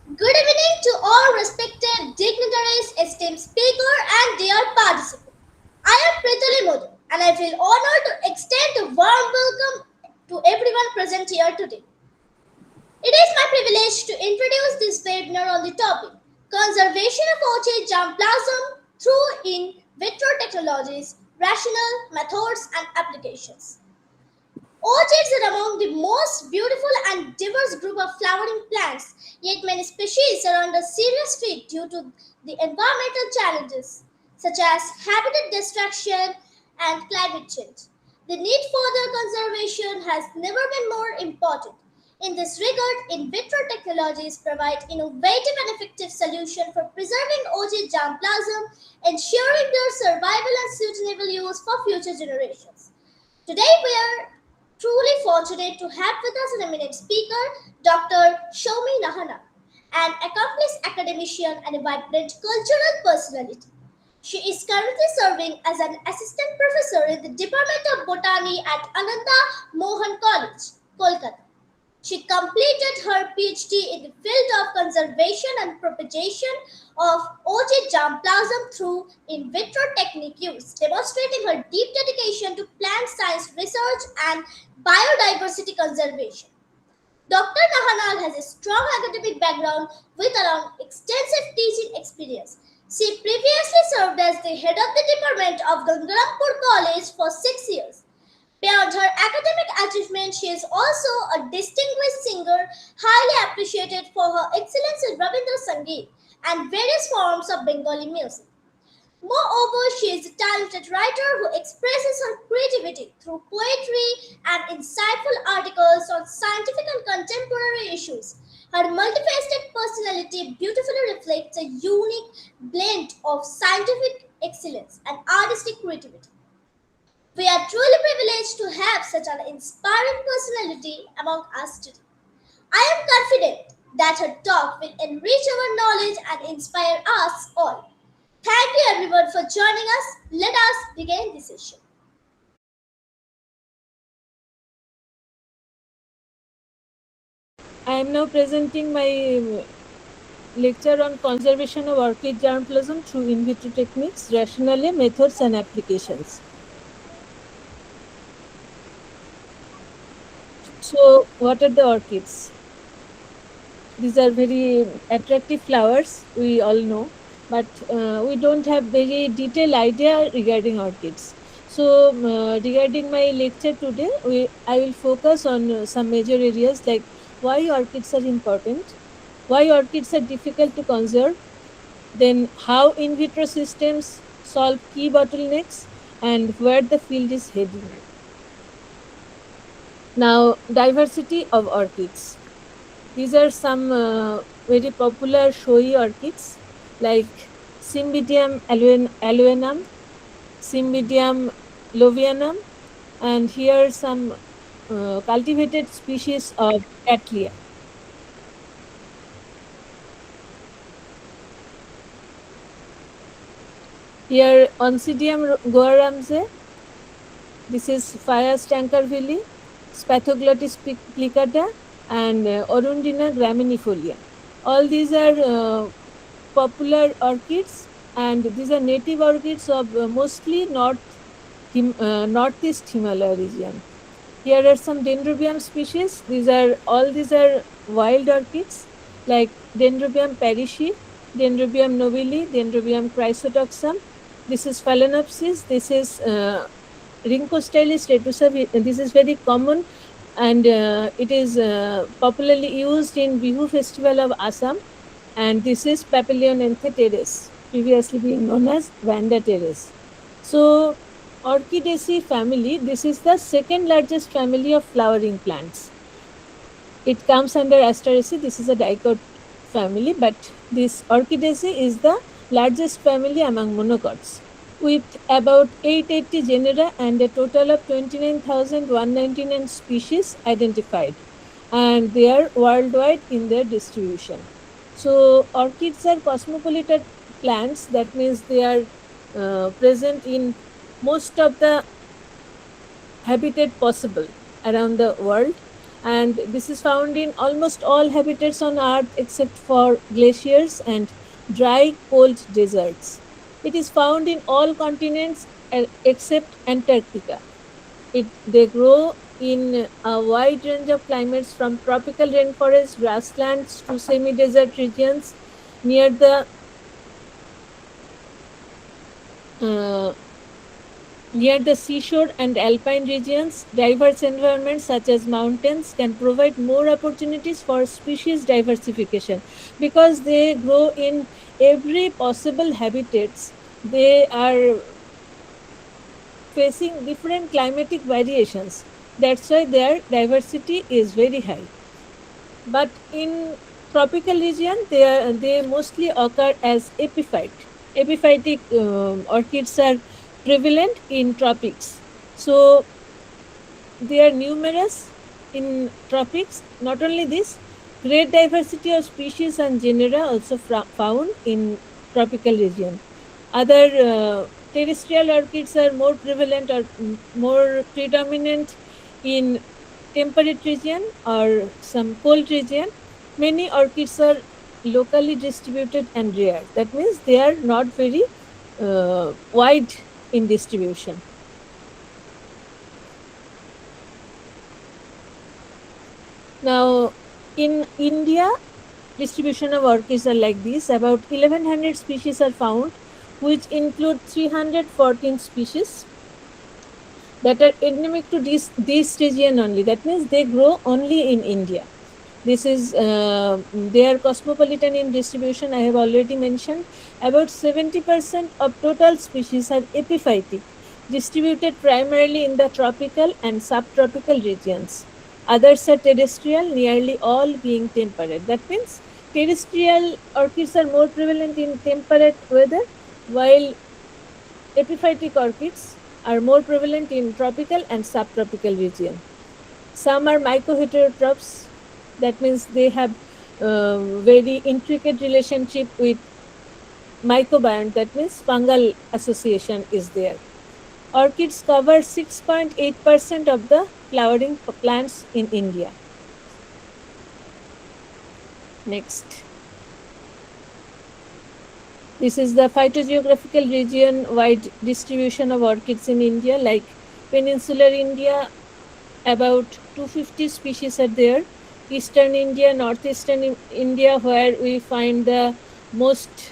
Good evening to all respected dignitaries, esteemed speaker, and dear participants. I am Pritali Modu, and I feel honored to extend a warm welcome to everyone present here today. It is my privilege to introduce this webinar on the topic Conservation of Orchid Germplasm through in vitro technologies, rational methods, and applications. Orchids are among the most beautiful and diverse group of flowering plants, yet many species are under serious threat due to the environmental challenges such as habitat destruction and climate change. The need for their conservation has never been more important. In this regard, in vitro technologies provide innovative and effective solutions for preserving orchid germplasm, ensuring their survival and sustainable use for future generations. Today, we are truly fortunate to have with us an eminent speaker, Dr. Shomi Nahana, an accomplished academician and a vibrant cultural personality. She is currently serving as an assistant professor in the Department of Botany at Ananda Mohan College, Kolkata. She completed her PhD in the field of conservation and propagation of orchid germplasm through in vitro technique use, demonstrating her deep dedication to plant science research and biodiversity conservation. Dr. Nahanal has a strong academic background with around extensive teaching experience. She previously served as the head of the department of Gangarampur College for 6 years. Beyond her academic achievements, she is also a distinguished singer, highly appreciated for her excellence in Rabindra Sangeet and various forms of Bengali music. Moreover, she is a talented writer who expresses her creativity through poetry and insightful articles on scientific and contemporary issues. Her multifaceted personality beautifully reflects a unique blend of scientific excellence and artistic creativity. We are truly privileged to have such an inspiring personality among us today. I am confident that her talk will enrich our knowledge and inspire us all. Thank you everyone for joining us. Let us begin the session. I am now presenting my lecture on conservation of orchid germplasm through in vitro techniques, rationale, methods and applications. So, what are the orchids? These are very attractive flowers, we all know, but we don't have very detailed idea regarding orchids. So, regarding my lecture today, I will focus on some major areas like why orchids are important, why orchids are difficult to conserve, then how in vitro systems solve key bottlenecks, and where the field is heading. Now, diversity of orchids. These are some very popular showy orchids like Cymbidium albuenum, Cymbidium lovianum, and here some cultivated species of Cattleya. Here Oncidium goaramse, this is Phaeus tankervilli, Spathoglottis plicata, and Orundina graminifolia. All these are popular orchids, and these are native orchids of mostly northeast Himalaya region. Here are some Dendrobium species. These are wild orchids like Dendrobium parishii, Dendrobium nobili, Dendrobium chrysotoxum. This is Phalaenopsis. This is Rhynchostylis retusa. This is very common, and it is popularly used in Bihu festival of Assam. And this is Papilionanthe teres, previously being known as Vanda teres. So, Orchidaceae family, this is the second largest family of flowering plants. It comes under Asteraceae. This is a dicot family, but this Orchidaceae is the largest family among monocots, with about 880 genera and a total of 29,199 species identified, and they are worldwide in their distribution. So, orchids are cosmopolitan plants. That means they are present in most of the habitat possible around the world, and this is found in almost all habitats on Earth except for glaciers and dry, cold deserts. It is found in all continents except Antarctica. They grow in a wide range of climates from tropical rainforests, grasslands to semi-desert regions near the uh, near the seashore and alpine regions. Diverse environments such as mountains can provide more opportunities for species diversification because they grow in every possible habitats. They are facing different climatic variations. That's why their diversity is very high. But in tropical region, they mostly occur as epiphyte. Epiphytic orchids are prevalent in tropics. So they are numerous in tropics. Not only this, great diversity of species and genera also found in tropical region. Other terrestrial orchids are more prevalent or more predominant in temperate region or some cold region. Many orchids are locally distributed and rare. That means they are not very wide in distribution. Now, in India, distribution of orchids are like this. About 1100 species are found, which include 314 species that are endemic to this region only. That means they grow only in India. This is they are cosmopolitan in distribution. I have already mentioned about 70% of total species are epiphytic, distributed primarily in the tropical and subtropical regions. Others are terrestrial, nearly all being temperate. That means terrestrial orchids are more prevalent in temperate weather, while epiphytic orchids are more prevalent in tropical and subtropical region. Some are mycoheterotrophs, that means they have very intricate relationship with mycobiome, that means fungal association is there. Orchids cover 6.8% of the flowering plants in India. Next. This is the phytogeographical region-wide distribution of orchids in India. Like peninsular India, about 250 species are there. Eastern India, northeastern India, where we find the most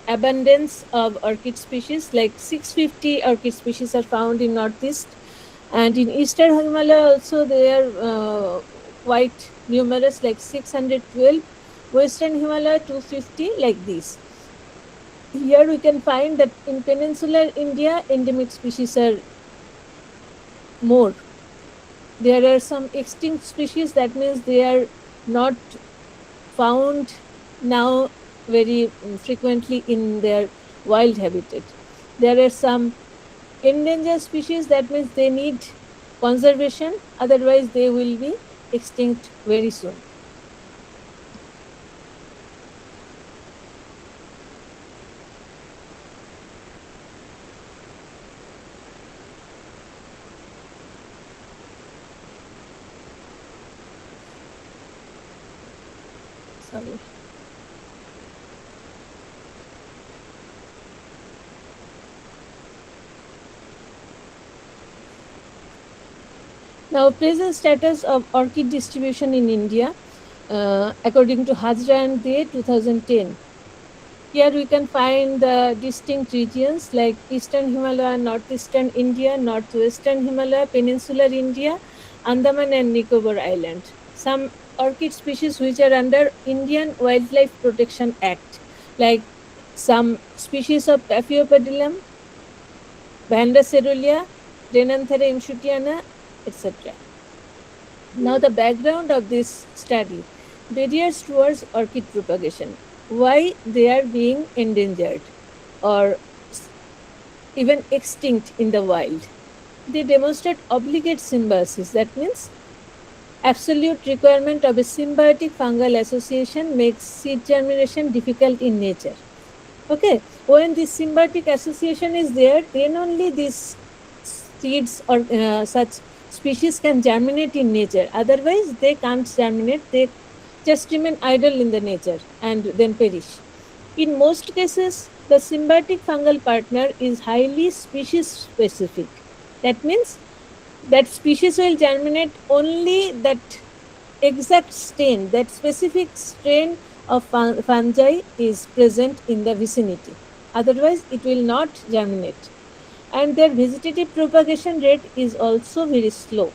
abundance of orchid species, like 650 orchid species are found in northeast, and in eastern Himalaya also they are quite numerous, like 612. Western Himalaya 250, like this. Here we can find that in peninsular India, endemic species are more. There are some extinct species, that means they are not found now very frequently in their wild habitat. There are some endangered species, that means they need conservation, otherwise they will be extinct very soon. Sorry. Now, present status of orchid distribution in India, according to Hajra and Day 2010. Here we can find the distinct regions like Eastern Himalaya, Northeastern India, Northwestern Himalaya, Peninsular India, Andaman and Nicobar Island. Some orchid species which are under Indian Wildlife Protection Act, like some species of Paphiopedilum, Vanda cerulean, Renanthera inshutiana, etc. Now, the background of this study, barriers towards orchid propagation, why they are being endangered or even extinct in the wild. They demonstrate obligate symbiosis, that means absolute requirement of a symbiotic fungal association makes seed germination difficult in nature. Okay, when this symbiotic association is there, then only these seeds or such species can germinate in nature. Otherwise, they can't germinate. They just remain idle in the nature and then perish. In most cases, the symbiotic fungal partner is highly species specific. That means that species will germinate only that exact strain, that specific strain of fungi is present in the vicinity. Otherwise, it will not germinate. And their vegetative propagation rate is also very slow.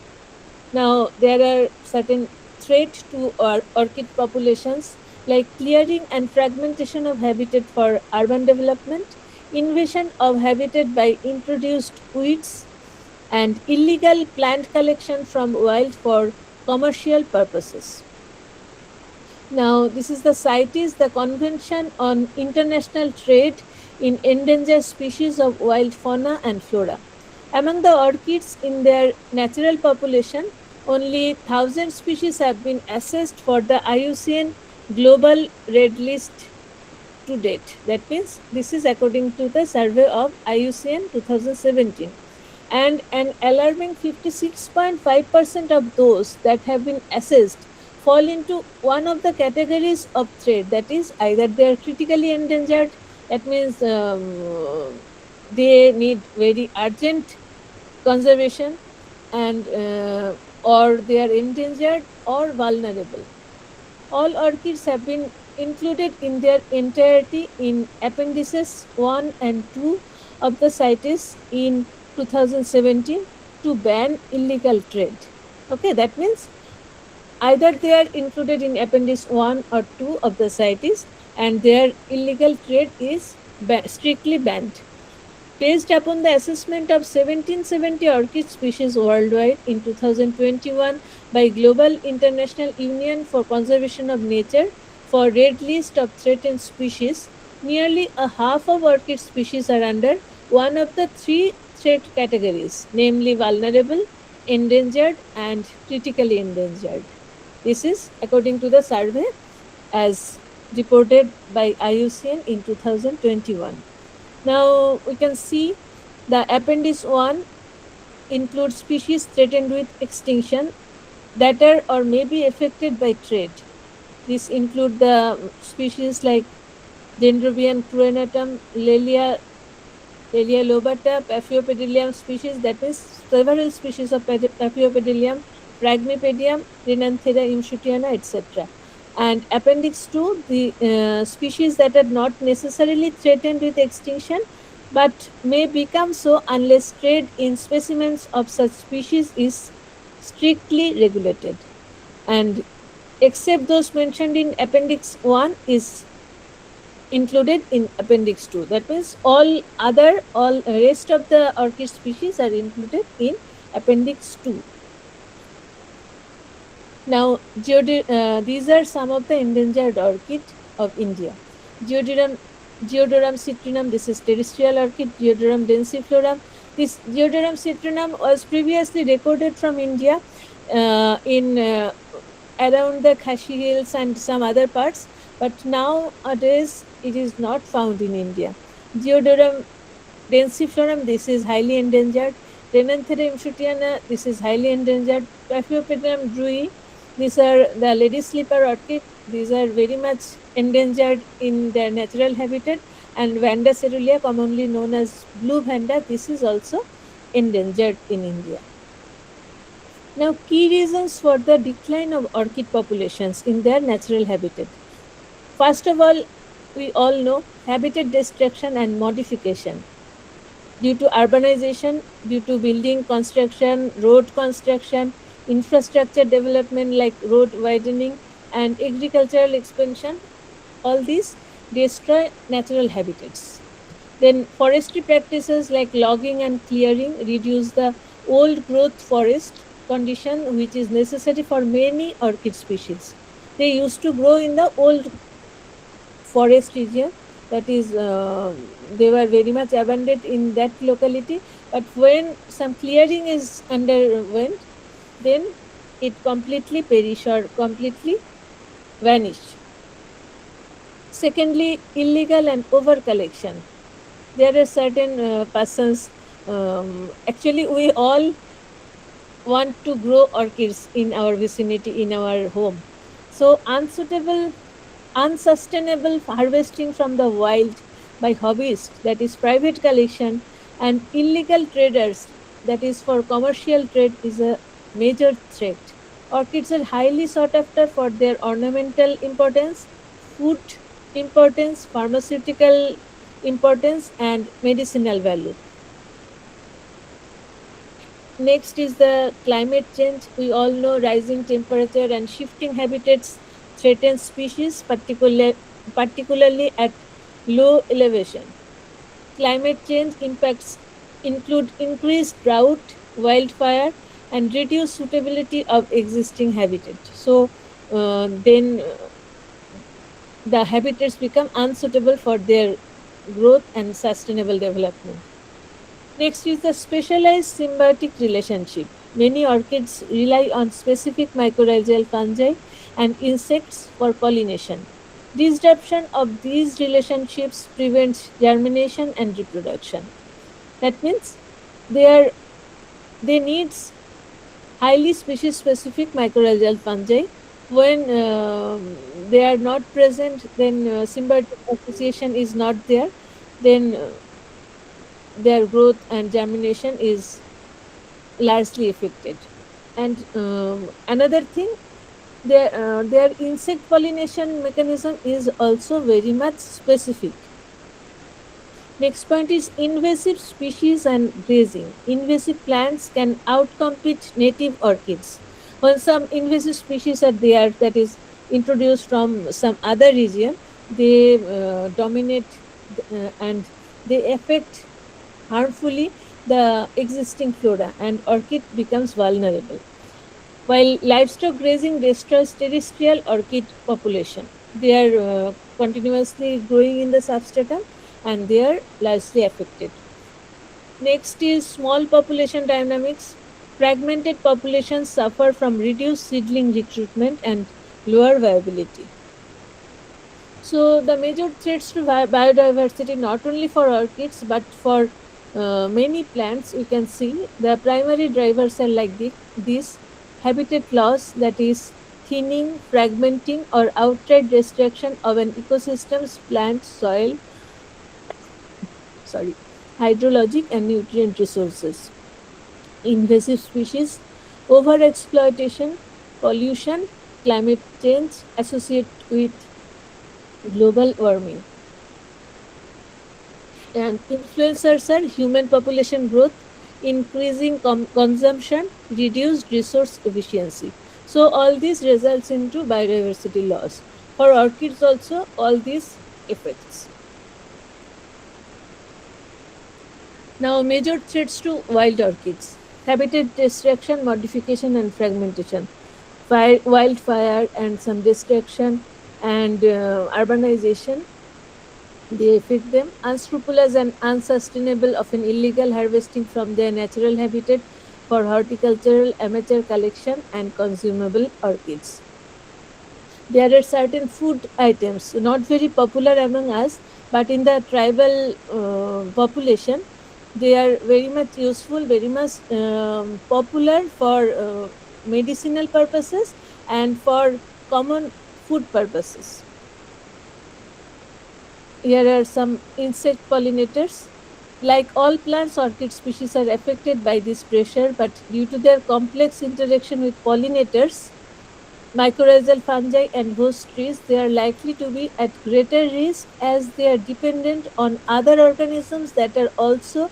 Now, there are certain threat to orchid populations like clearing and fragmentation of habitat for urban development, invasion of habitat by introduced weeds, and illegal plant collection from wild for commercial purposes. Now, this is the CITES, the Convention on International Trade in Endangered Species of Wild Fauna and Flora. Among the orchids in their natural population, only 1,000 species have been assessed for the IUCN Global Red List to date. That means this is according to the survey of IUCN 2017. And an alarming 56.5% of those that have been assessed fall into one of the categories of threat, that is either they are critically endangered, that means they need very urgent conservation, and or they are endangered or vulnerable. All orchids have been included in their entirety in appendices 1 and 2 of the CITES in 2017 to ban illegal trade. Okay, that means either they are included in appendix 1 or 2 of the CITES and their illegal trade is strictly banned. Based upon the assessment of 1770 orchid species worldwide in 2021 by Global International Union for Conservation of Nature for Red List of Threatened Species, nearly a half of orchid species are under one of the three threat categories, namely vulnerable, endangered, and critically endangered. This is according to the survey as reported by IUCN in 2021. Now we can see the appendix 1 includes species threatened with extinction that are or may be affected by trade. This include the species like Dendrobium cruentum, Lelia lobata, Paphiopedilum species, that means several species of Paphiopedilum, Phragmipedium, Rhinanthera imshutiana, etc. And appendix 2, the species that are not necessarily threatened with extinction but may become so unless trade in specimens of such species is strictly regulated. And except those mentioned in appendix 1 is included in appendix 2. That means all rest of the orchid species are included in appendix 2. Now, these are some of the endangered orchid of India. Geodorum citrinum, this is terrestrial orchid. Geodorum densiflorum. This Geodorum citrinum was previously recorded from India in around the Khashi Hills and some other parts, but nowadays it is not found in India. Geodorum densiflorum, this is highly endangered. Rhinanthera imshutiana, this is highly endangered. Paphiopedilum drui, these are the lady sleeper orchid. These are very much endangered in their natural habitat. And Vanda caerulea, commonly known as blue vanda, this is also endangered in India. Now, key reasons for the decline of orchid populations in their natural habitat. First of all, we all know habitat destruction and modification due to urbanization, due to building construction, road construction, infrastructure development like road widening and agricultural expansion. All these destroy natural habitats. Then forestry practices like logging and clearing reduce the old growth forest condition which is necessary for many orchid species. They used to grow in the old forest region, that is they were very much abundant in that locality, but when some clearing is underwent, then it completely perish or completely vanish. Secondly, illegal and over collection. There are certain persons, actually we all want to grow orchids in our vicinity, in our home. So, unsustainable harvesting from the wild by hobbyists, that is private collection, and illegal traders, that is for commercial trade, is a major threat. Orchids are highly sought after for their ornamental importance, food importance, pharmaceutical importance, and medicinal value. Next is the climate change. We all know rising temperature and shifting habitats threaten species, particularly at low elevation. Climate change impacts include increased drought, wildfire, and reduced suitability of existing habitat. So then the habitats become unsuitable for their growth and sustainable development. Next is the specialized symbiotic relationship. Many orchids rely on specific mycorrhizal fungi and insects for pollination. Disruption of these relationships prevents germination and reproduction. That means they are they needs highly species specific mycorrhizal fungi. When they are not present, then symbiotic association is not there. Then their growth and germination is largely affected. And another thing, their insect pollination mechanism is also very much specific. Next point is invasive species and grazing. Invasive plants can outcompete native orchids. When some invasive species are there, that is introduced from some other region, they dominate and they affect harmfully the existing flora, and orchid becomes vulnerable. While livestock grazing destroys terrestrial orchid population, they are continuously growing in the substratum and they are largely affected. Next is small population dynamics. Fragmented populations suffer from reduced seedling recruitment and lower viability. So the major threats to biodiversity, not only for orchids but for many plants, we can see the primary drivers are like this: habitat loss, that is thinning, fragmenting, or outright destruction of an ecosystem's plant, soil, sorry, hydrologic and nutrient resources. Invasive species, overexploitation, pollution, climate change associated with global warming. And influencers are human population growth, increasing consumption, reduced resource efficiency. So all this results into biodiversity loss. For orchids also, all these effects. Now, major threats to wild orchids: habitat destruction, modification, and fragmentation, wildfire, and some destruction, and urbanization. They affect them. Unscrupulous and unsustainable, often illegal harvesting from their natural habitat for horticultural, amateur collection, and consumable orchids. There are certain food items not very popular among us, but in the tribal population, they are very much useful, very much popular for medicinal purposes and for common food purposes. Here are some insect pollinators. Like all plants, orchid species are affected by this pressure, but due to their complex interaction with pollinators, mycorrhizal fungi, and host trees, they are likely to be at greater risk as they are dependent on other organisms that are also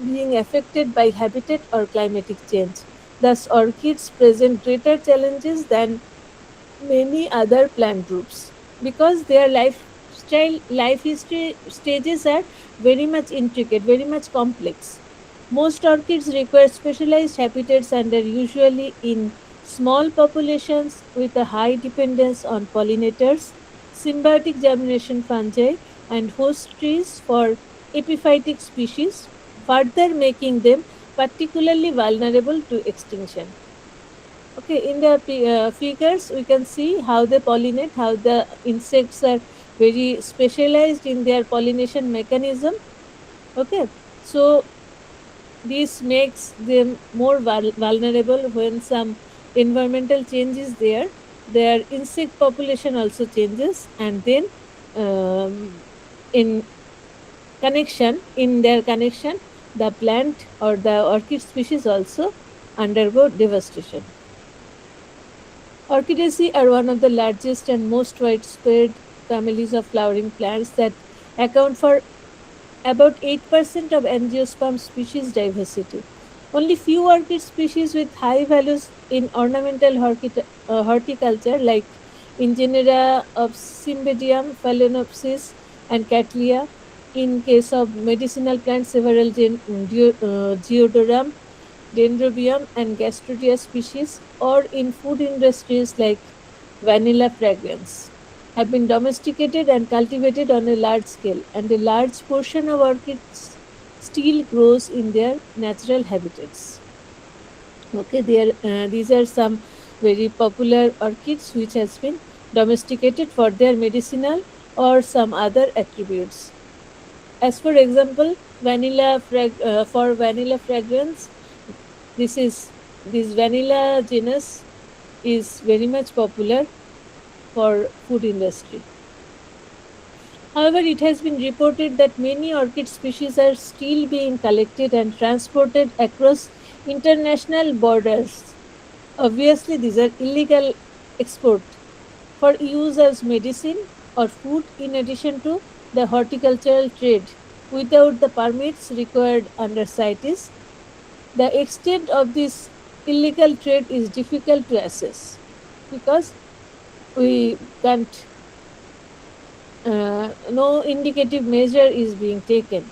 being affected by habitat or climatic change. Thus, orchids present greater challenges than many other plant groups because their life history stages are very much intricate, very much complex. Most orchids require specialized habitats and are usually in small populations with a high dependence on pollinators, symbiotic germination fungi, and host trees for epiphytic species, further making them particularly vulnerable to extinction. Okay, in the figures, we can see how they pollinate, how the insects are very specialized in their pollination mechanism. Okay, so This makes them more vulnerable when some environmental change is there. Their insect population also changes, and then in in their connection, the plant or the orchid species also undergo devastation. Orchidaceae are one of the largest and most widespread families of flowering plants that account for about 8% of angiosperm species diversity. Only few orchid species with high values in ornamental horticulture, like Ingenera of Cymbidium, Phalaenopsis, and Cattleya. In case of medicinal plants, several Geodorum, Dendrobium, and Gastrodia species, or in food industries like vanilla fragrance, have been domesticated and cultivated on a large scale, and a large portion of orchids still grows in their natural habitats. Okay, these are some very popular orchids which has been domesticated for their medicinal or some other attributes. As for example, for vanilla fragrance, this vanilla genus is very much popular for food industry. However, it has been reported that many orchid species are still being collected and transported across international borders. Obviously, these are illegal export for use as medicine or food in addition to the horticultural trade without the permits required under CITES. The extent of this illegal trade is difficult to assess because we can't no indicative measure is being taken.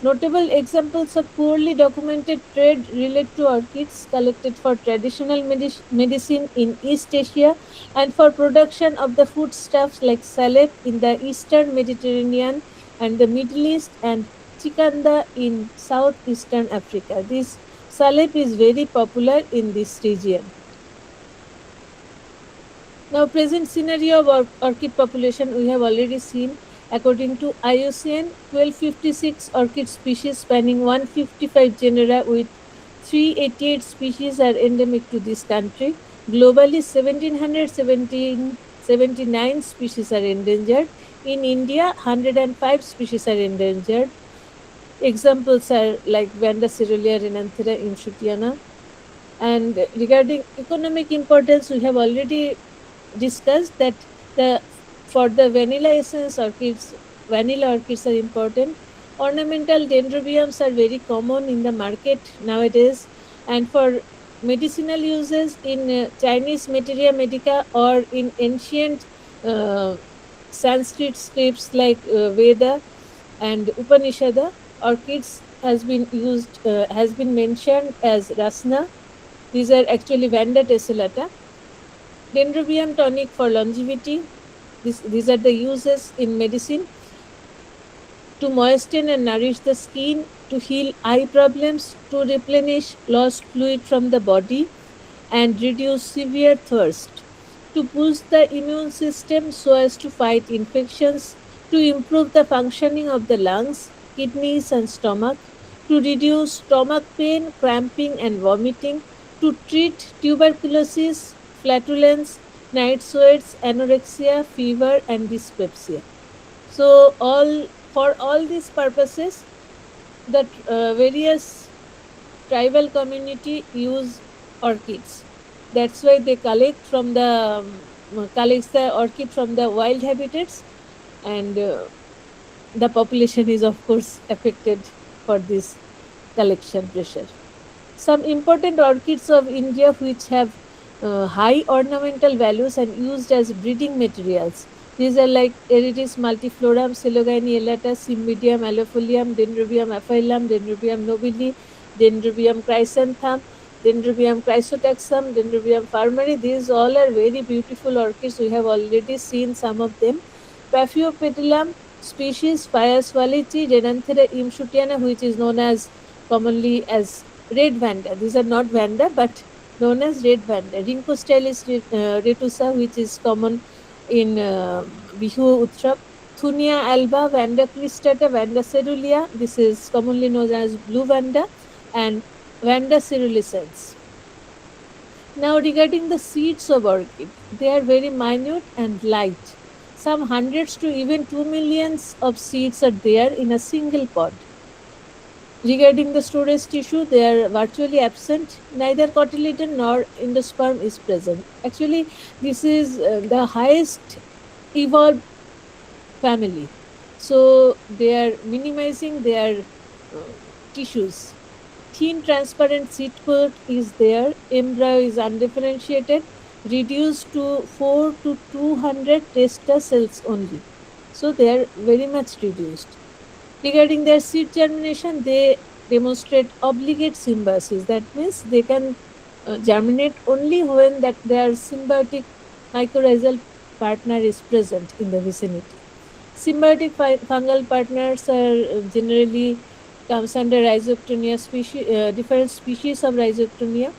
Notable examples of poorly documented trade relate to orchids collected for traditional medicine in East Asia and for production of the foodstuffs like salep in the Eastern Mediterranean and the Middle East, and chikanda in Southeastern Africa. This salep is very popular in this region. Now, present scenario of orchid population we have already seen. According to IUCN, 1256 orchid species spanning 155 genera with 388 species are endemic to this country. Globally, 1779 species are endangered. In India, 105 species are endangered. Examples are like Vanda caerulea, Rhinanthera inshutiana. And regarding economic importance, we have already discussed that for the vanilla essence orchids, vanilla orchids are important. Ornamental dendrobiums are very common in the market nowadays, and for medicinal uses in Chinese Materia Medica or in ancient Sanskrit scripts like Veda and Upanishada, orchids has been mentioned as rasna. These are actually Vanda tessellata. Dendrobium tonic for longevity. These are the uses in medicine: to moisten and nourish the skin, to heal eye problems, to replenish lost fluid from the body, and reduce severe thirst, to boost the immune system so as to fight infections, to improve the functioning of the lungs, kidneys, and stomach, to reduce stomach pain, cramping, and vomiting, to treat tuberculosis, flatulence, night sweats, anorexia, fever, and dyspepsia. So, for all these purposes, the various tribal community use orchids. That's why they collects the orchid from the wild habitats, and the population is of course affected for this collection pressure. Some important orchids of India which have high ornamental values and used as breeding materials. These are like Aerides multiflorum, Coelogyne elata, Cymbidium alifolium, Dendrobium aphyllum, Dendrobium nobile, Dendrobium chrysanthemum, Dendrobium chrysotaxum, Dendrobium farmeri. These all are very beautiful orchids. We have already seen some of them. Paphiopedilum species, Pius wallichi, Rhinanthera inshutiana, which is known as commonly as red vanda. These are not vanda, but known as red vanda. Rhynchostylis retusa, which is common in Bihu Utsav. Thunia alba, Vanda cristata, Vanda cerulea. This is commonly known as blue vanda. and Vanda cerulescens. Now, regarding the seeds of orchid, they are very minute and light. Some hundreds to even 2 millions of seeds are there in a single pod. Regarding the storage tissue, they are virtually absent. Neither cotyledon nor endosperm is present. Actually, this is the highest evolved family. So they are minimizing their uh, tissues. Thin transparent seed coat is there. Embryo is undifferentiated, reduced to 4 to 200 testa cells only. So they are very much reduced. Regarding their seed germination, they demonstrate obligate symbiosis. That means they can germinate only when that their symbiotic mycorrhizal partner is present in the vicinity. Symbiotic fungal partners are generally comes under Rhizoctonia species, different species of Rhizoctonia.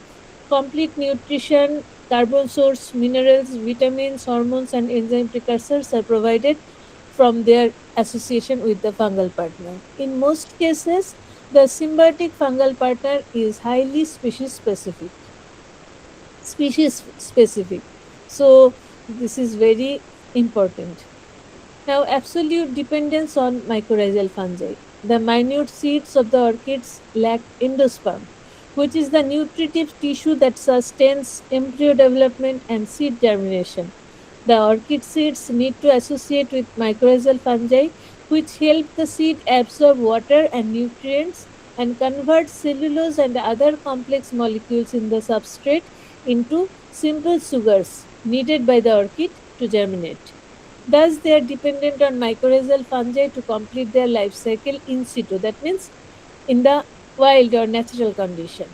Complete nutrition, carbon source, minerals, vitamins, hormones, and enzyme precursors are provided from their association with the fungal partner. In most cases, the symbiotic fungal partner is highly species specific. Species specific. So, this is very important. Now, absolute dependence on mycorrhizal fungi. The minute seeds of the orchids lack endosperm, which is the nutritive tissue that sustains embryo development and seed germination. The orchid seeds need to associate with mycorrhizal fungi, which help the seed absorb water and nutrients and convert cellulose and other complex molecules in the substrate into simple sugars needed by the orchid to germinate. Thus, they are dependent on mycorrhizal fungi to complete their life cycle in situ. That means in the wild or natural condition.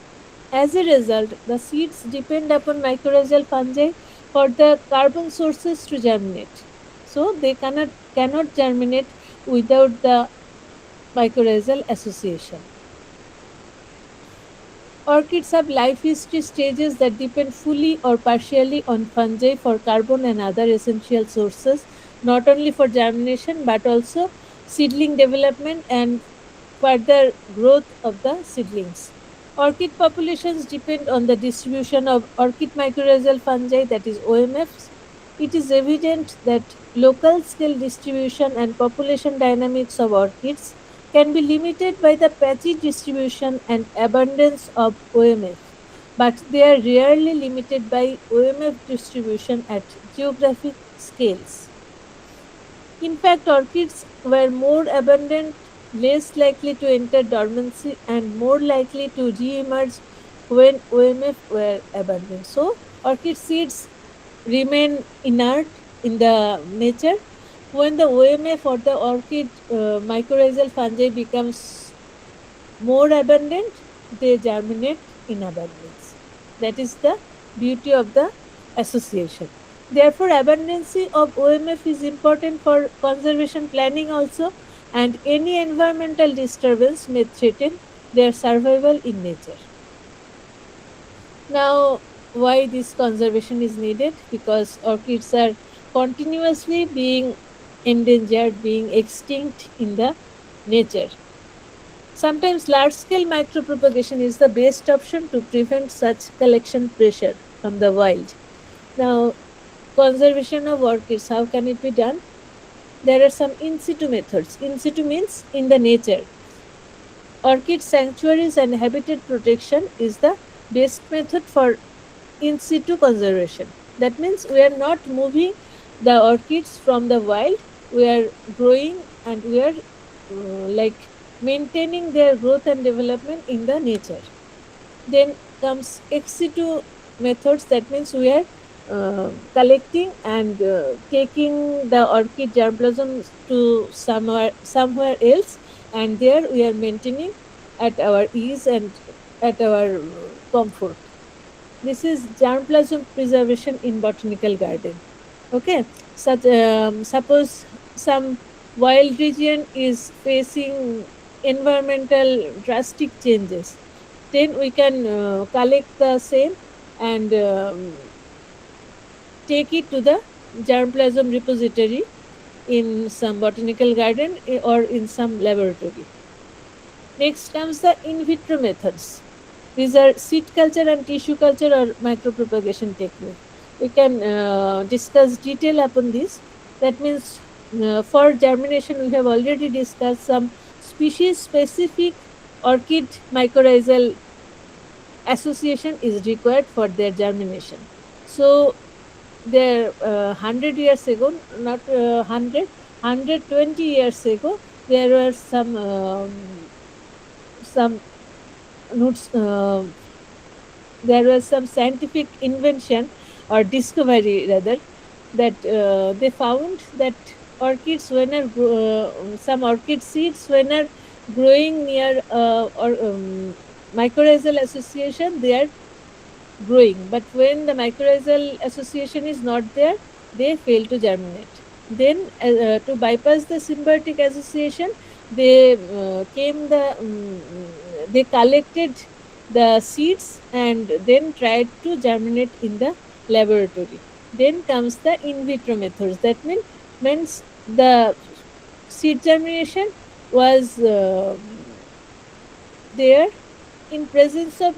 As a result, the seeds depend upon mycorrhizal fungi for the carbon sources to germinate. So, they cannot germinate without the mycorrhizal association. Orchids have life history stages that depend fully or partially on fungi for carbon and other essential sources, not only for germination but also seedling development and further growth of the seedlings. Orchid populations depend on the distribution of orchid mycorrhizal fungi, that is OMFs. It is evident that local scale distribution and population dynamics of orchids can be limited by the patchy distribution and abundance of OMF, but they are rarely limited by OMF distribution at geographic scales. In fact, orchids were more abundant, less likely to enter dormancy, and more likely to re-emerge when OMF were abundant. So, orchid seeds remain inert in the nature. When the OMF or the orchid mycorrhizal fungi becomes more abundant, they germinate in abundance. That is the beauty of the association. Therefore, abundancy of OMF is important for conservation planning also, and any environmental disturbance may threaten their survival in nature. Now, why this conservation is needed? Because orchids are continuously being endangered, being extinct in the nature. Sometimes large scale micropropagation is the best option to prevent such collection pressure from the wild. Now, conservation of orchids, how can it be done? There are some in situ methods. In situ means in the nature. Orchid sanctuaries and habitat protection is the best method for in situ conservation. That means we are not moving the orchids from the wild, we are growing and we are like maintaining their growth and development in the nature. Then comes ex situ methods, that means we are collecting and taking the orchid germplasm to somewhere else, and there we are maintaining at our ease and at our comfort. This is germplasm preservation in botanical garden. Okay, such suppose some wild region is facing environmental drastic changes, then we can collect the same and take it to the germplasm repository in some botanical garden or in some laboratory. Next comes the in vitro methods. These are seed culture and tissue culture or micropropagation technique. We can discuss detail upon this. That means for germination, we have already discussed some species specific orchid mycorrhizal association is required for their germination. So there 100 years ago, not 100, 120 years ago, there were some roots, there was some scientific invention or discovery rather, that they found that orchids when are some orchid seeds when are growing near or mycorrhizal association, they are growing, but when the mycorrhizal association is not there, they fail to germinate. Then to bypass the symbiotic association, they they collected the seeds and then tried to germinate in the laboratory. Then comes the in vitro methods. That means the seed germination was there in presence of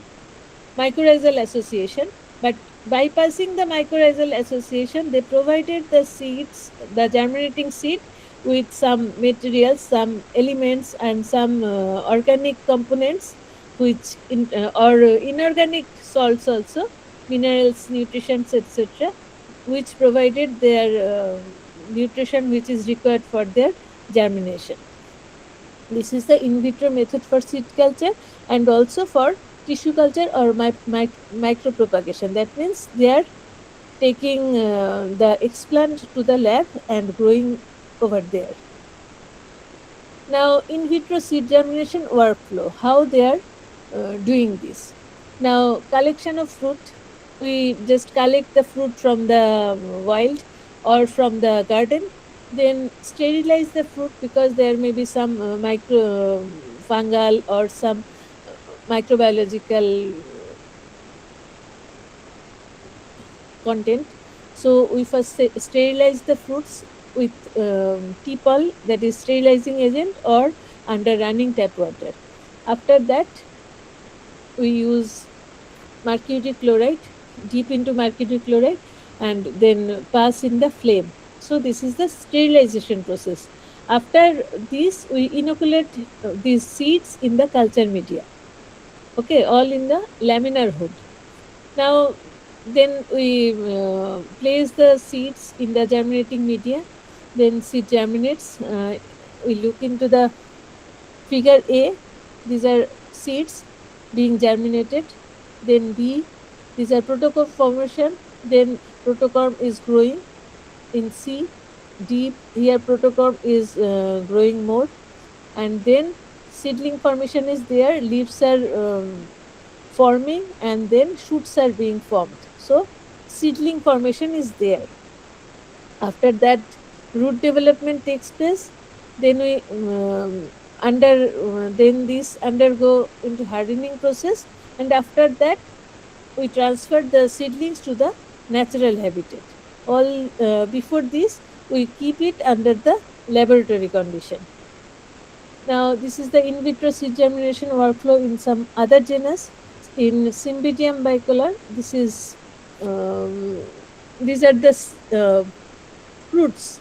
mycorrhizal association, but bypassing the mycorrhizal association, they provided the seeds, the germinating seed, with some materials, some elements, and some organic components, which or inorganic salts also, minerals, nutrients, etc., which provided their nutrition which is required for their germination. This is the in vitro method for seed culture and also for tissue culture or micropropagation. That means they are taking the explant to the lab and growing over there. Now, in vitro seed germination workflow, how they are doing this. Now, collection of fruit, we just collect the fruit from the wild or from the garden, then sterilize the fruit because there may be some micro fungal or some microbiological content. So we first sterilize the fruits with TPOL, that is sterilizing agent, or under running tap water. After that, we use mercury chloride, deep into mercury chloride, and then pass in the flame. So this is the sterilization process. After this, we inoculate these seeds in the culture media. Okay, all in the laminar hood. Now, then we place the seeds in the germinating media. Then seed germinates. We look into the figure A. These are seeds being germinated. Then B, these are protocorm formation. Then protocorm is growing. In C, D, here protocorm is growing more. And then seedling formation is there. Leaves are forming and then shoots are being formed. So seedling formation is there. After that, root development takes place. Then we then these undergo into hardening process, and after that we transfer the seedlings to the natural habitat. All before this, we keep it under the laboratory condition. Now, this is the in vitro seed germination workflow in some other genus. In Cymbidium bicolor, these are the fruits,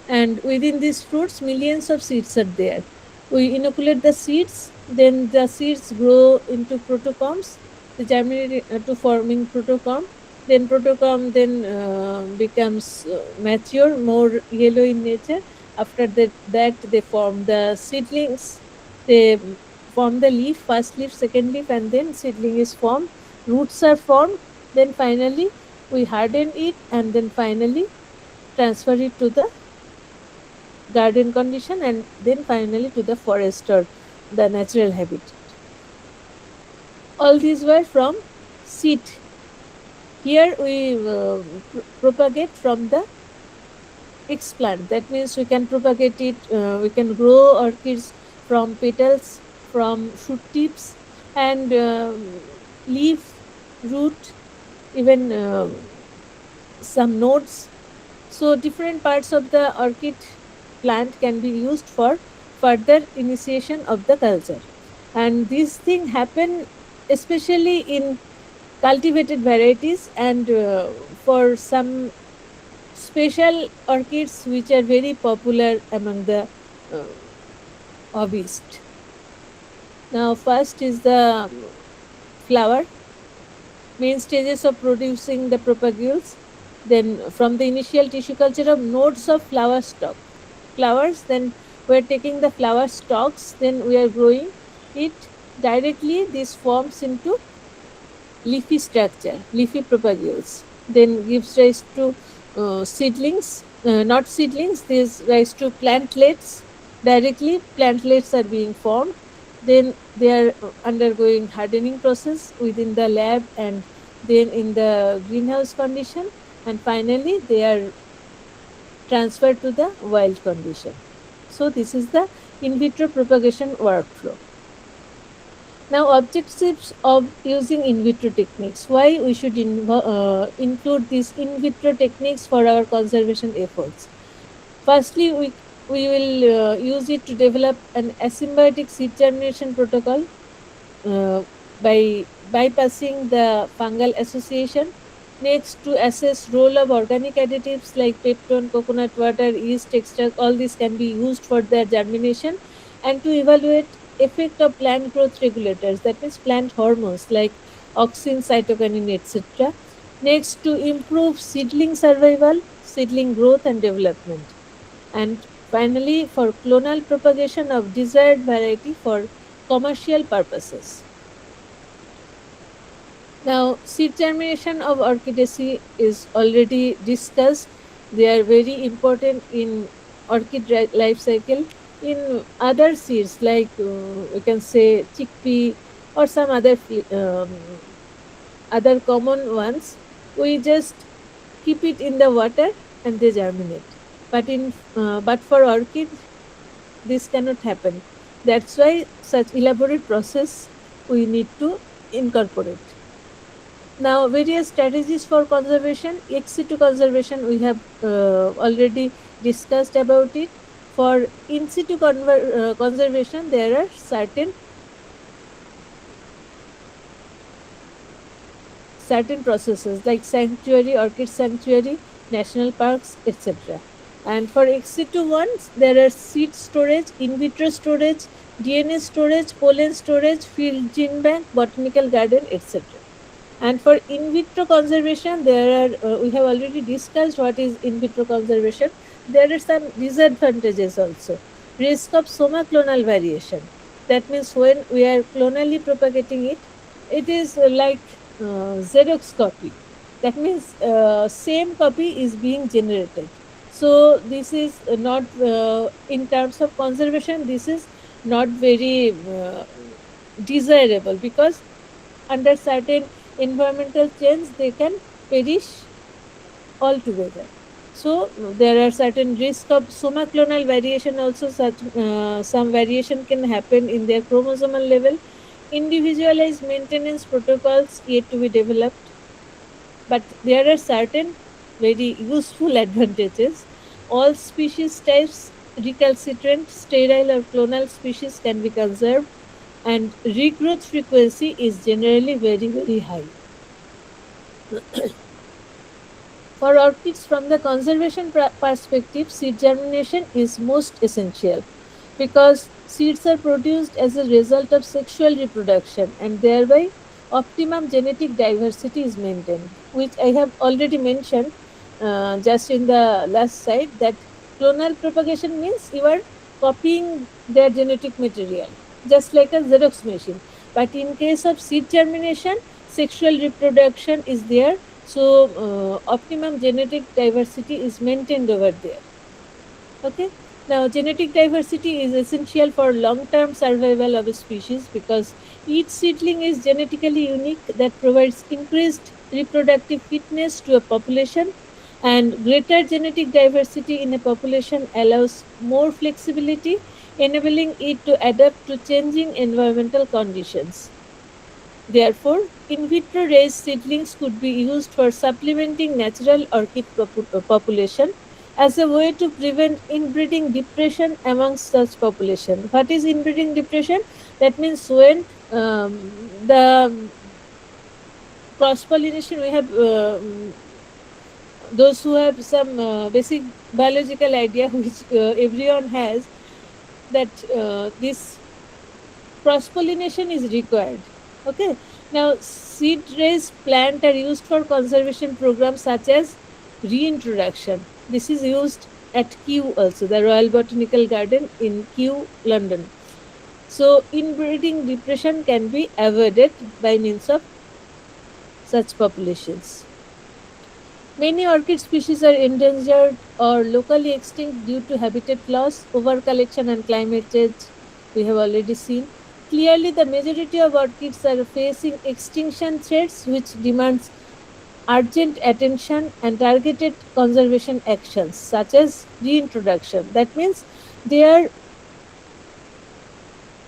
and within these fruits, millions of seeds are there. We inoculate the seeds, then the seeds grow into protocorms, they germinate to forming protocorm. Then protocorm becomes mature, more yellow in nature. After that they form the seedlings. They form the leaf, first leaf, second leaf, and then seedling is formed. Roots are formed. Then finally we harden it, and then finally transfer it to the garden condition, and then finally to the forest or the natural habitat. All these were from seed. Here we propagate from the explant. That means we can propagate it, we can grow orchids from petals, from shoot tips, and leaf, root, even some nodes. So different parts of the orchid plant can be used for further initiation of the culture. and this thing happen especially in cultivated varieties and for some special orchids which are very popular among the uh, hobbyists. Now, first is the flower, main stages of producing the propagules. Then, from the initial tissue culture of nodes of flower stalk, flowers, then we are taking the flower stalks, then we are growing it directly. This forms into leafy structure, leafy propagules, then gives rise to seedlings, not seedlings, this rise to plantlets. Directly, plantlets are being formed. Then they are undergoing hardening process within the lab and then in the greenhouse condition, and finally they are transferred to the wild condition. So this is the in vitro propagation workflow. Now, objectives of using in vitro techniques. Why we should include these in vitro techniques for our conservation efforts? Firstly, we will use it to develop an asymbiotic seed germination protocol uh, by bypassing the fungal association. Next, to assess role of organic additives like peptone, coconut water, yeast extract, all these can be used for their germination, and to evaluate effect of plant growth regulators, that means plant hormones like auxin, cytokinin, etc. Next, to improve seedling survival, seedling growth and development, and finally for clonal propagation of desired variety for commercial purposes. Now, seed germination of orchidaceae is already discussed. They are very important in orchid life cycle. In other seeds, like we can say chickpea or some other common ones, we just keep it in the water and they germinate. But for orchid, this cannot happen. That's why such elaborate process we need to incorporate. Now, various strategies for conservation. Ex situ conservation, we have already discussed about it. For in situ conservation, there are certain processes like sanctuary, orchid sanctuary, national parks, etc. And for ex situ ones, there are seed storage, in vitro storage, DNA storage, pollen storage, field gene bank, botanical garden, etc. And for in vitro conservation, there are we have already discussed what is in vitro conservation. There are some disadvantages also. Risk of somaclonal variation. That means when we are clonally propagating it, it is like Xerox copy. That means same copy is being generated. So this is not in terms of conservation. This is not very desirable because under certain environmental change they can perish altogether. So there are certain risk of somaclonal variation also. Such some variation can happen in their chromosomal level. Individualized maintenance protocols yet to be developed, but there are certain very useful advantages. All species types, recalcitrant, sterile or clonal species can be conserved, and regrowth frequency is generally very, very high. For orchids, from the conservation perspective, seed germination is most essential because seeds are produced as a result of sexual reproduction and thereby optimum genetic diversity is maintained, which I have already mentioned just in the last slide, that clonal propagation means you are copying their genetic material just like a Xerox machine. But in case of seed germination, sexual reproduction is there, so optimum genetic diversity is maintained over there. Okay. Now, genetic diversity is essential for long-term survival of a species because each seedling is genetically unique, that provides increased reproductive fitness to a population, and greater genetic diversity in a population allows more flexibility, enabling it to adapt to changing environmental conditions. Therefore, in vitro raised seedlings could be used for supplementing natural orchid population as a way to prevent inbreeding depression amongst such population. What is inbreeding depression? That means when the cross pollination, we have those who have some basic biological idea, which everyone has, that this cross pollination is required. Okay. Now, seed raised plant are used for conservation programs such as reintroduction. This is used at Kew also, the Royal Botanical Garden in Kew, London. So, inbreeding depression can be avoided by means of such populations. Many orchid species are endangered or locally extinct due to habitat loss, overcollection, and climate change. We have already seen. Clearly, the majority of orchids are facing extinction threats, which demands urgent attention and targeted conservation actions, such as reintroduction. That means they are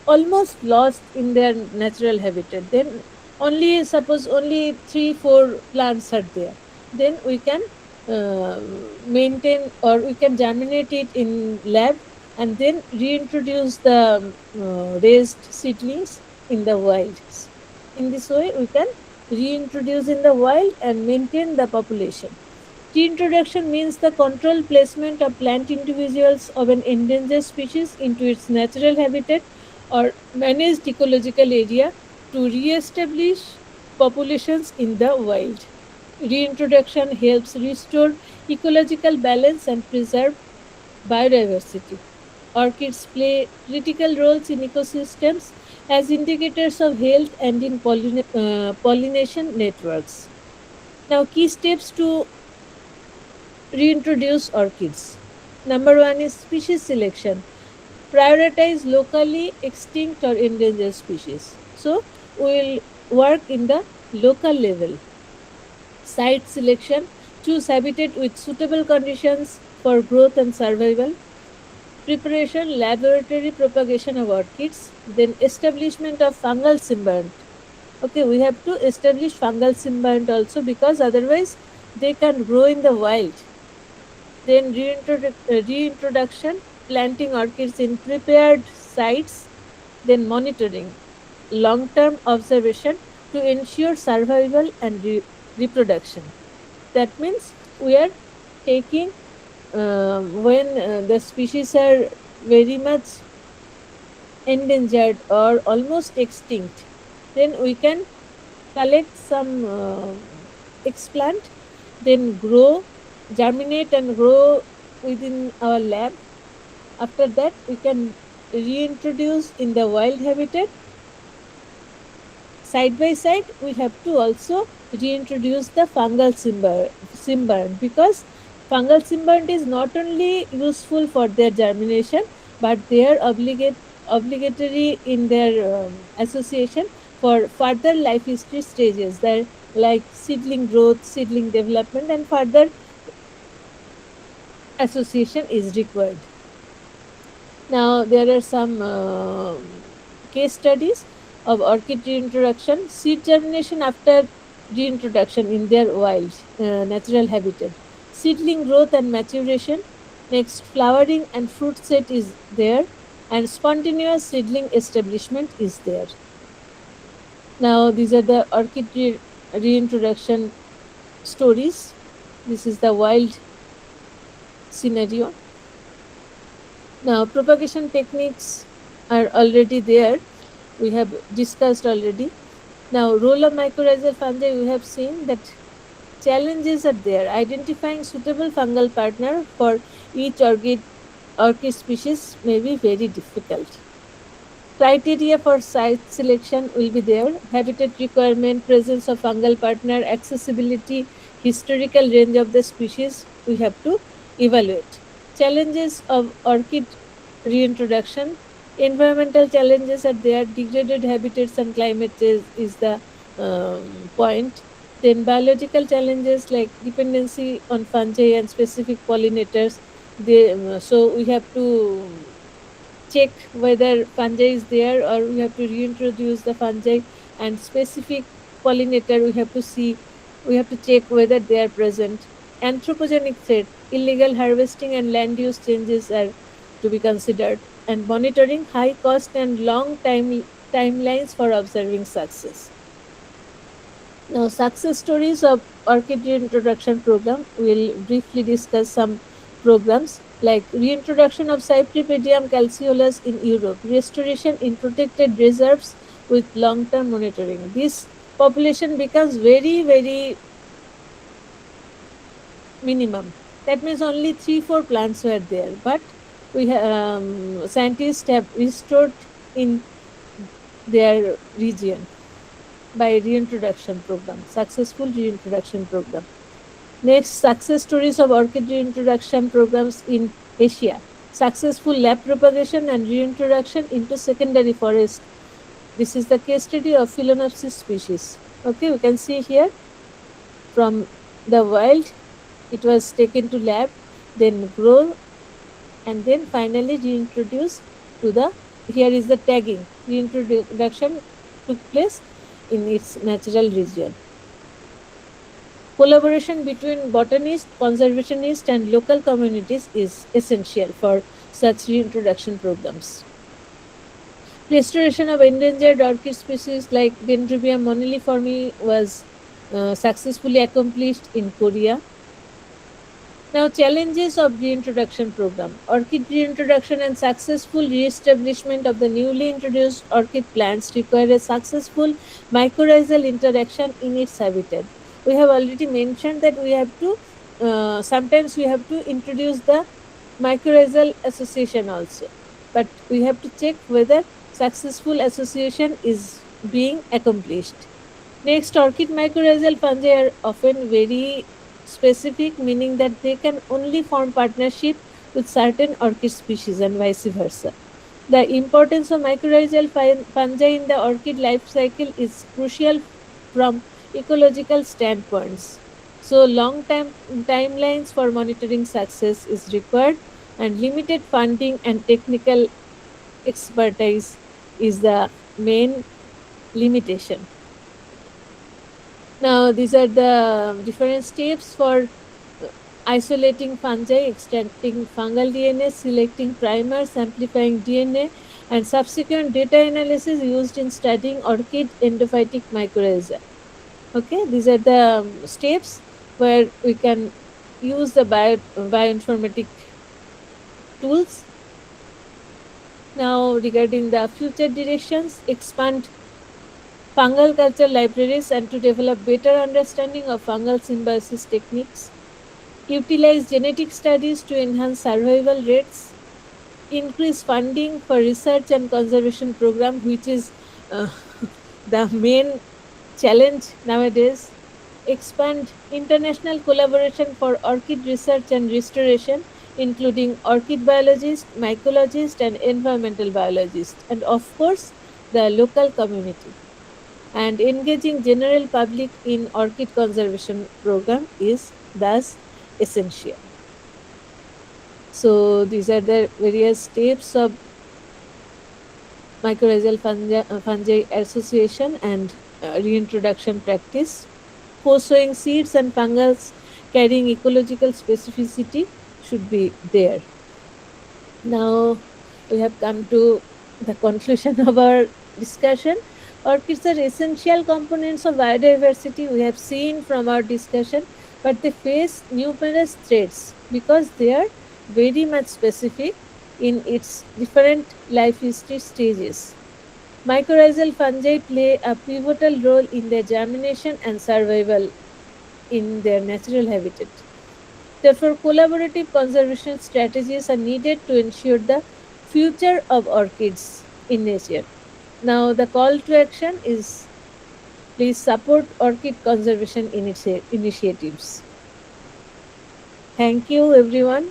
almost lost in their natural habitat. Then only suppose only 3-4 plants are there, then we can uh, maintain, or we can germinate it in lab and then reintroduce the raised seedlings in the wild. In this way we can reintroduce in the wild and maintain the population. Reintroduction means the controlled placement of plant individuals of an endangered species into its natural habitat or managed ecological area to re-establish populations in the wild. Reintroduction helps restore ecological balance and preserve biodiversity. Orchids play critical roles in ecosystems as indicators of health and in pollination networks. Now, key steps to reintroduce orchids. Number one is species selection. Prioritize locally extinct or endangered species. So, we will work in the local level. Site selection. Choose habitat with suitable conditions for growth and survival. Preparation, laboratory propagation of orchids. Then establishment of fungal symbiont. Okay, we have to establish fungal symbiont also, because otherwise they can grow in the wild. Then reintroduction, planting orchids in prepared sites, then monitoring, long-term observation to ensure survival and reproduction. That means we are taking when the species are very much endangered or almost extinct, then we can collect some explant, then grow, germinate and grow within our lab. After that, we can reintroduce in the wild habitat. Side by side, we have to also reintroduce the fungal symbiont, because fungal symbiont is not only useful for their germination, but they are obligatory in their association for further life history stages, that like seedling growth, seedling development, and further association is required. Now, there are some case studies of orchid reintroduction. Seed germination after reintroduction in their wild natural habitat. Seedling growth and maturation. Next, flowering and fruit set is there, and spontaneous seedling establishment is there. Now, these are the orchid reintroduction stories. This is the wild scenario. Now, propagation techniques are already there. We have discussed already. Now, role of mycorrhizal fungi, we have seen that challenges are there. Identifying suitable fungal partner for each orchid species may be very difficult. Criteria for site selection will be there. Habitat requirement, presence of fungal partner, accessibility, historical range of the species we have to evaluate. Challenges of orchid reintroduction. Environmental challenges are there. Degraded habitats and climate change is the point. Then biological challenges like dependency on fungi and specific pollinators. So we have to check whether fungi is there, or we have to reintroduce the fungi, and specific pollinator we have to see, we have to check whether they are present. Anthropogenic threat, illegal harvesting and land use changes are to be considered, and monitoring high cost and long timelines for observing success. Now, success stories of orchid reintroduction program. We'll briefly discuss some programs like reintroduction of Cypripedium calceolus in Europe, restoration in protected reserves with long-term monitoring. This population becomes very minimum. That means only 3-4 plants were there, but scientists have restored in their region by reintroduction program, successful reintroduction program. Next, success stories of orchid reintroduction programs in Asia. Successful lab propagation and reintroduction into secondary forest. This is the case study of Phalaenopsis species. Okay, we can see here from the wild, it was taken to lab, then grown, and then finally reintroduced to the, here is the tagging, reintroduction took place in its natural region. Collaboration between botanists, conservationists, and local communities is essential for such reintroduction programs. Restoration of endangered orchid species like Dendrobium moniliforme was successfully accomplished in Korea. Now, challenges of reintroduction program. Orchid reintroduction and successful re-establishment of the newly introduced orchid plants require a successful mycorrhizal interaction in its habitat. We have already mentioned that we have to, sometimes we have to introduce the mycorrhizal association also, but we have to check whether successful association is being accomplished. Next, orchid mycorrhizal fungi are often very specific, meaning that they can only form partnership with certain orchid species and vice versa. The importance of mycorrhizal fungi in the orchid life cycle is crucial from ecological standpoints. So, long timelines for monitoring success is required, and limited funding and technical expertise is the main limitation. Now, these are the different steps for isolating fungi, extracting fungal DNA, selecting primers, amplifying DNA, and subsequent data analysis used in studying orchid endophytic mycorrhiza. Okay, these are the steps where we can use the bioinformatic tools. Now, regarding the future directions, expand fungal culture libraries and to develop better understanding of fungal symbiosis techniques, utilize genetic studies to enhance survival rates, increase funding for research and conservation program, which is the main challenge nowadays, expand international collaboration for orchid research and restoration, including orchid biologists, mycologists, and environmental biologists, and of course, the local community. And engaging general public in orchid conservation program is thus essential. So these are the various steps of mycorrhizal fungi association and reintroduction practice. Co-sowing seeds and fungals carrying ecological specificity should be there. Now we have come to the conclusion of our discussion. Orchids are essential components of biodiversity, we have seen from our discussion, but they face numerous threats because they are very much specific in its different life history stages. Mycorrhizal fungi play a pivotal role in their germination and survival in their natural habitat. Therefore, collaborative conservation strategies are needed to ensure the future of orchids in nature. Now, the call to action is please support orchid conservation initiatives. Thank you, everyone.